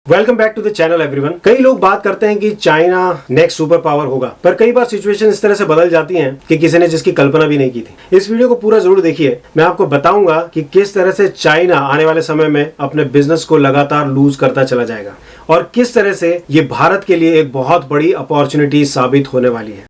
Welcome back to the channel everyone. कई लोग बात करते हैं कि चाइना नेक्स्ट सुपर पावर होगा, पर कई बार सिचुएशन इस तरह से बदल जाती हैं कि किसी ने जिसकी कल्पना भी नहीं की थी। इस वीडियो को पूरा जरूर देखिए। मैं आपको बताऊंगा कि किस तरह से चाइना आने वाले समय में अपने बिजनेस को लगातार लूज करता चला जाएगा और किस तरह से ये भारत के लिए एक बहुत बड़ी अपॉर्चुनिटी साबित होने वाली है।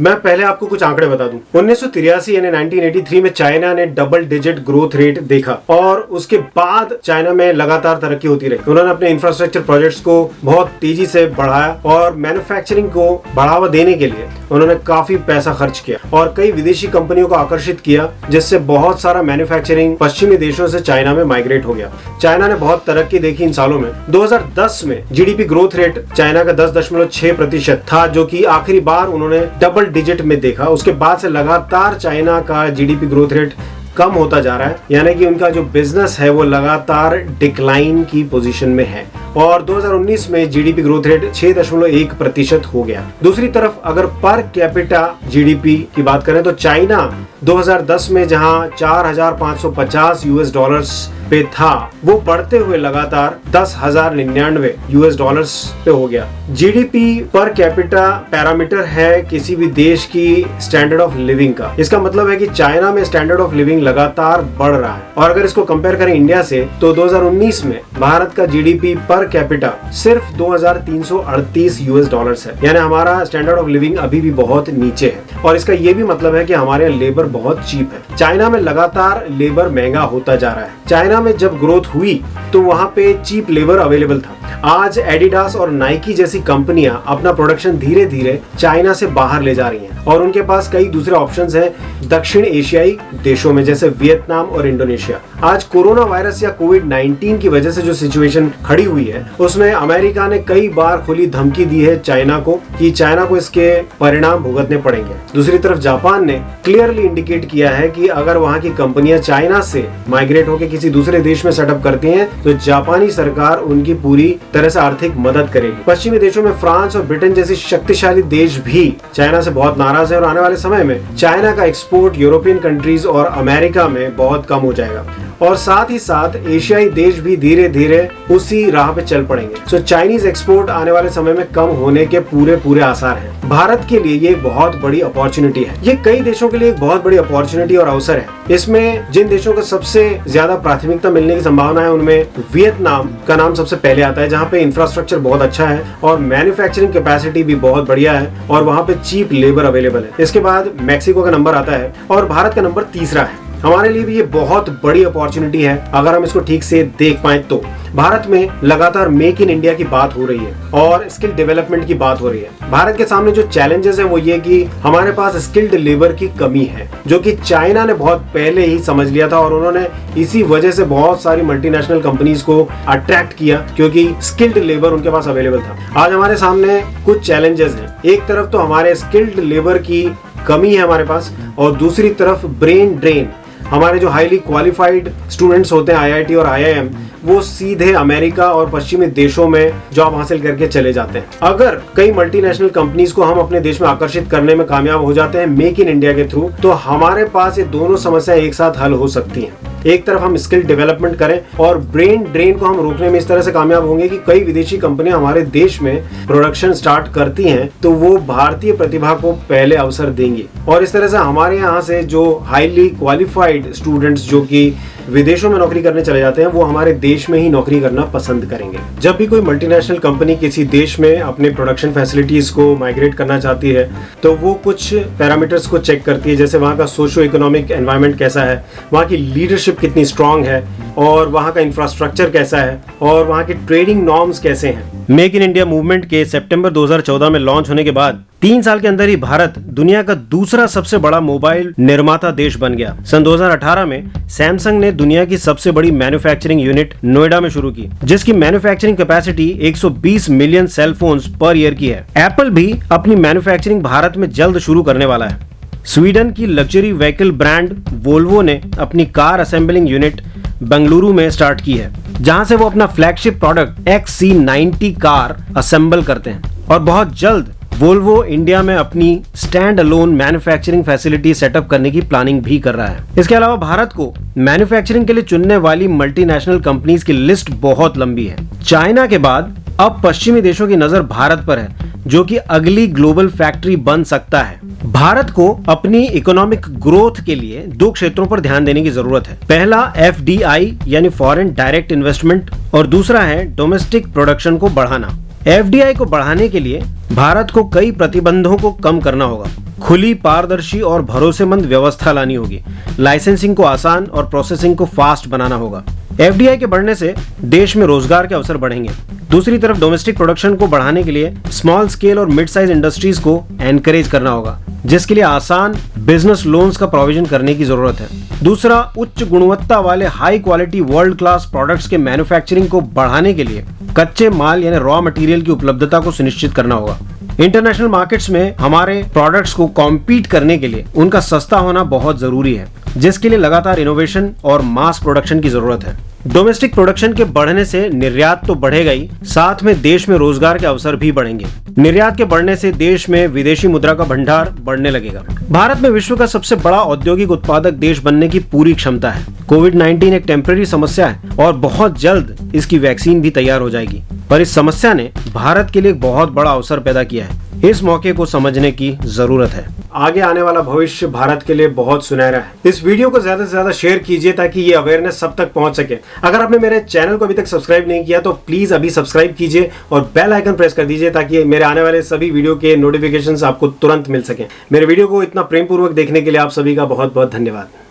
मैं पहले आपको कुछ आंकड़े बता दूं। 1983 यानी 1983 में चाइना ने डबल डिजिट ग्रोथ रेट देखा और उसके बाद चाइना में लगातार तरक्की होती रही। उन्होंने अपने इंफ्रास्ट्रक्चर प्रोजेक्ट्स को बहुत तेजी से बढ़ाया और मैन्युफैक्चरिंग को बढ़ावा देने के लिए उन्होंने काफी पैसा खर्च किया और कई विदेशी कंपनियों को आकर्षित किया, जिससे बहुत सारा मैन्युफैक्चरिंग पश्चिमी देशों से चाइना में माइग्रेट हो गया। चाइना ने बहुत तरक्की देखी इन सालों में। 2010 में जीडीपी ग्रोथ रेट चाइना का 10.6% था, जो कि आखिरी बार उन्होंने डबल डिजिट में देखा। उसके बाद से लगातार चाइना का जीडीपी ग्रोथ रेट कम होता जा रहा है, यानी कि उनका जो बिजनेस है वो लगातार डिक्लाइन की पोजीशन में है और 2019 में जीडीपी ग्रोथ रेट 6.1% हो गया। दूसरी तरफ अगर पर कैपिटा जीडीपी की बात करें तो चाइना 2010 में जहां 4,550 यूएस डॉलर्स पे था, वो बढ़ते हुए लगातार 10,099 यूएस डॉलर्स पे हो गया। जीडीपी पर कैपिटा पैरामीटर है किसी भी देश की स्टैंडर्ड ऑफ लिविंग का। इसका मतलब है कि चाइना में स्टैंडर्ड ऑफ लिविंग लगातार बढ़ रहा है और अगर इसको कंपेयर करें इंडिया से तो 2019 में भारत का जीडीपी पर कैपिटा सिर्फ 2,338 यूएस डॉलर्स है, यानी हमारा स्टैंडर्ड ऑफ लिविंग अभी भी बहुत नीचे है और इसका ये भी मतलब है कि हमारे यहाँ लेबर बहुत चीप है। चाइना में लगातार लेबर महंगा होता जा रहा है। चाइना में जब ग्रोथ हुई तो वहां पे चीप लेबर अवेलेबल था। आज एडिडास और नाइकी जैसी कंपनियां अपना प्रोडक्शन धीरे धीरे चाइना से बाहर ले जा रही हैं और उनके पास कई दूसरे ऑप्शंस हैं दक्षिण एशियाई देशों में, जैसे वियतनाम और इंडोनेशिया। आज कोरोना वायरस या कोविड-19 की वजह से जो सिचुएशन खड़ी हुई है उसमें अमेरिका ने कई बार खुली धमकी दी है चाइना को कि चाइना को इसके परिणाम भुगतने पड़ेंगे। दूसरी तरफ जापान ने क्लियरली इंडिकेट किया है कि अगर वहां की कंपनियां चाइना से माइग्रेट होकर किसी दूसरे देश में सेटअप करती हैं तो जापानी सरकार उनकी पूरी तरह से आर्थिक मदद करेगी। पश्चिमी देशों में फ्रांस और ब्रिटेन जैसी शक्तिशाली देश भी चाइना से बहुत नाराज है और आने वाले समय में चाइना का एक्सपोर्ट यूरोपियन कंट्रीज और अमेरिका में बहुत कम हो जाएगा और साथ ही साथ एशियाई देश भी धीरे धीरे उसी राह पे चल पड़ेंगे। सो चाइनीज एक्सपोर्ट आने वाले समय में कम होने के पूरे आसार हैं। भारत के लिए ये एक बहुत बड़ी अपॉर्चुनिटी है। ये कई देशों के लिए एक बहुत बड़ी अपॉर्चुनिटी और अवसर है। इसमें जिन देशों को सबसे ज्यादा प्राथमिकता मिलने की संभावना है उनमें वियतनाम का नाम सबसे पहले आता है, जहाँ पे इंफ्रास्ट्रक्चर बहुत अच्छा है और मैन्युफैक्चरिंग कैपेसिटी भी बहुत बढ़िया है और वहाँ पे चीप लेबर अवेलेबल है। इसके बाद मैक्सिको का नंबर आता है और भारत का नंबर तीसरा है। हमारे लिए भी ये बहुत बड़ी अपॉर्चुनिटी है अगर हम इसको ठीक से देख पाए तो। भारत में लगातार मेक इन इंडिया की बात हो रही है और स्किल डेवलपमेंट की बात हो रही है। भारत के सामने जो चैलेंजेस है वो ये कि हमारे पास स्किल्ड लेबर की कमी है, जो कि चाइना ने बहुत पहले ही समझ लिया था और उन्होंने इसी वजह से बहुत सारी मल्टीनेशनल कंपनीज को अट्रैक्ट किया क्योंकि स्किल्ड लेबर उनके पास अवेलेबल था। आज हमारे सामने कुछ चैलेंजेस हैं। एक तरफ तो हमारे स्किल्ड लेबर की कमी है हमारे पास और दूसरी तरफ ब्रेन ड्रेन। हमारे जो हाईली क्वालिफाइड स्टूडेंट्स होते हैं आईआईटी और आईआईएम, वो सीधे अमेरिका और पश्चिमी देशों में जॉब हासिल करके चले जाते हैं। अगर कई मल्टीनेशनल कंपनीज को हम अपने देश में आकर्षित करने में कामयाब हो जाते हैं मेक इन इंडिया के थ्रू, तो हमारे पास ये दोनों समस्याएं एक साथ हल हो सकती हैं। एक तरफ हम स्किल डेवलपमेंट करें और ब्रेन ड्रेन को हम रोकने में इस तरह से कामयाब होंगे कि कई विदेशी कंपनियां हमारे देश में प्रोडक्शन स्टार्ट करती हैं तो वो भारतीय प्रतिभा को पहले अवसर देंगी और इस तरह से हमारे यहाँ से जो हाईली क्वालिफाइड स्टूडेंट्स जो कि विदेशों में नौकरी करने चले जाते हैं वो हमारे देश में ही नौकरी करना पसंद करेंगे। जब भी कोई मल्टीनेशनल कंपनी किसी देश में अपने प्रोडक्शन फैसिलिटीज को माइग्रेट करना चाहती है तो वो कुछ पैरामीटर्स को चेक करती है, जैसे वहाँ का सोशियो इकोनॉमिक एनवायरनमेंट कैसा है, वहाँ की लीडरशिप कितनी स्ट्रांग है और वहाँ का इंफ्रास्ट्रक्चर कैसा है और वहाँ के ट्रेडिंग नॉर्म्स कैसे हैं। मेक इन इंडिया मूवमेंट के सितंबर 2014 में लॉन्च होने के बाद 3 साल के अंदर ही भारत दुनिया का दूसरा सबसे बड़ा मोबाइल निर्माता देश बन गया। सन 2018 में सैमसंग ने दुनिया की सबसे बड़ी मैन्युफैक्चरिंग यूनिट नोएडा में शुरू की, जिसकी manufacturing capacity 120 million cell phones per year की है। एप्पल भी अपनी मैन्युफैक्चरिंग भारत में जल्द शुरू करने वाला है। स्वीडन की लग्जरी व्हीकल ब्रांड वोल्वो ने अपनी कार असेंबलिंग यूनिट बेंगलुरु में स्टार्ट की है, जहां से वो अपना flagship product XC90 car assemble करते हैं और बहुत जल्द वोल्वो इंडिया में अपनी stand alone manufacturing facility setup करने की प्लानिंग भी कर रहा है। इसके अलावा भारत को मैन्युफैक्चरिंग के लिए चुनने वाली मल्टीनेशनल कंपनीज की लिस्ट बहुत लंबी है। चाइना के बाद अब पश्चिमी देशों की नजर भारत पर है, जो कि अगली ग्लोबल फैक्ट्री बन सकता है। भारत को अपनी इकोनॉमिक ग्रोथ के लिए दो क्षेत्रों पर ध्यान देने की जरूरत है। पहला FDI यानी फॉरेन डायरेक्ट इन्वेस्टमेंट और दूसरा है डोमेस्टिक प्रोडक्शन को बढ़ाना। FDI को बढ़ाने के लिए भारत को कई प्रतिबंधों को कम करना होगा। खुली, पारदर्शी और भरोसेमंद व्यवस्था लानी होगी। लाइसेंसिंग को आसान और प्रोसेसिंग को फास्ट बनाना होगा। FDI के बढ़ने से देश में रोजगार के अवसर बढ़ेंगे। दूसरी तरफ डोमेस्टिक प्रोडक्शन को बढ़ाने के लिए स्मॉल स्केल और मिड साइज इंडस्ट्रीज को एनकरेज करना होगा, जिसके लिए आसान बिजनेस लोन्स का प्रोविजन करने की जरूरत है। दूसरा, उच्च गुणवत्ता वाले high quality world class products के मैन्युफैक्चरिंग को बढ़ाने के लिए कच्चे माल यानी रॉ मटेरियल की उपलब्धता को सुनिश्चित करना होगा। इंटरनेशनल मार्केट्स में हमारे प्रोडक्ट्स को कॉम्पीट करने के लिए उनका सस्ता होना बहुत जरूरी है, जिसके लिए लगातार इनोवेशन और मास प्रोडक्शन की जरूरत है। डोमेस्टिक प्रोडक्शन के बढ़ने से निर्यात तो बढ़ेगा ही, साथ में देश में रोजगार के अवसर भी बढ़ेंगे। निर्यात के बढ़ने से देश में विदेशी मुद्रा का भंडार बढ़ने लगेगा। भारत में विश्व का सबसे बड़ा औद्योगिक उत्पादक देश बनने की पूरी क्षमता है। कोविड-19 एक टेम्परेरी समस्या है और बहुत जल्द इसकी वैक्सीन भी तैयार हो जाएगी, पर इस समस्या ने भारत के लिए एक बहुत बड़ा अवसर पैदा किया है। इस मौके को समझने की जरूरत है। आगे आने वाला भविष्य भारत के लिए बहुत सुनहरा है। इस वीडियो को ज्यादा से ज्यादा शेयर कीजिए ताकि ये अवेयरनेस सब तक पहुंच सके। अगर आपने मेरे चैनल को अभी तक सब्सक्राइब नहीं किया तो प्लीज अभी सब्सक्राइब कीजिए और बेल आइकन प्रेस कर दीजिए ताकि मेरे आने वाले सभी वीडियो के नोटिफिकेशंस आपको तुरंत मिल सके। मेरे वीडियो को इतना प्रेम पूर्वक देखने के लिए आप सभी का बहुत बहुत धन्यवाद।